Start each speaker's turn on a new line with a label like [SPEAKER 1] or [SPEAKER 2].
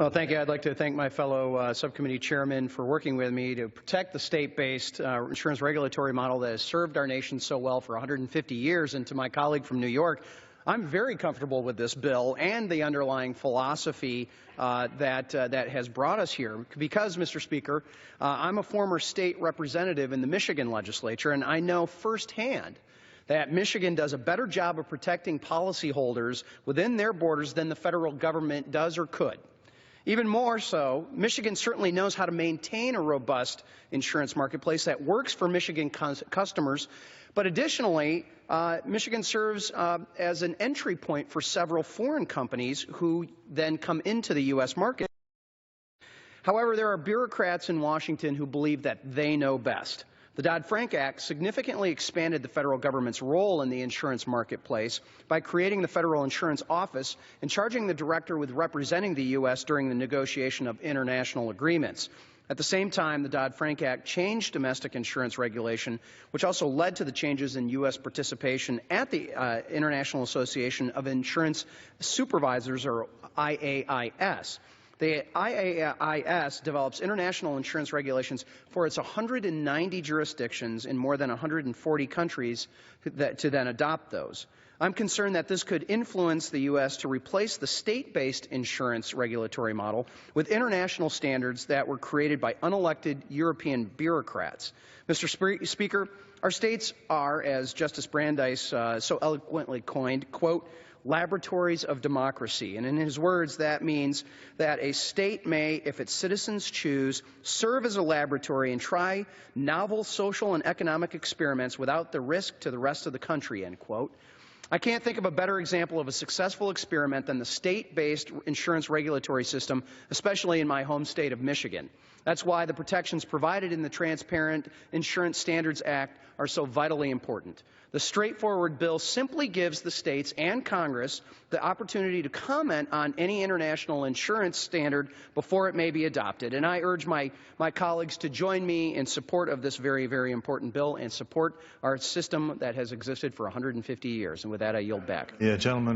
[SPEAKER 1] Well, thank you. I'd like to thank my fellow subcommittee chairman for working with me to protect the state-based insurance regulatory model that has served our nation so well for 150 years. And to my colleague from New York, I'm very comfortable with this bill and the underlying philosophy that has brought us here. Because, Mr. Speaker, I'm a former state representative in the Michigan legislature, and I know firsthand that Michigan does a better job of protecting policyholders within their borders than the federal government does or could. Even more so, Michigan certainly knows how to maintain a robust insurance marketplace that works for Michigan customers. But additionally, Michigan serves as an entry point for several foreign companies who then come into the U.S. market. However, there are bureaucrats in Washington who believe that they know best. The Dodd-Frank Act significantly expanded the federal government's role in the insurance marketplace by creating the Federal Insurance Office and charging the director with representing the U.S. during the negotiation of international agreements. At the same time, the Dodd-Frank Act changed domestic insurance regulation, which also led to the changes in U.S. participation at the International Association of Insurance Supervisors, or IAIS. The IAIS develops international insurance regulations for its 190 jurisdictions in more than 140 countries to then adopt those. I'm concerned that this could influence the U.S. to replace the state-based insurance regulatory model with international standards that were created by unelected European bureaucrats. Mr. Speaker, our states are, as Justice Brandeis so eloquently coined, quote, laboratories of democracy. And in his words, that means that a state may, if its citizens choose, serve as a laboratory and try novel social and economic experiments without the risk to the rest of the country, end quote. I can't think of a better example of a successful experiment than the state-based insurance regulatory system, especially in my home state of Michigan. That's why the protections provided in the Transparent Insurance Standards Act are so vitally important. The straightforward bill simply gives the states and Congress the opportunity to comment on any international insurance standard before it may be adopted. And I urge my colleagues to join me in support of this very, very important bill and support our system that has existed for 150 years. And with that, I yield back.
[SPEAKER 2] Yeah, gentlemen.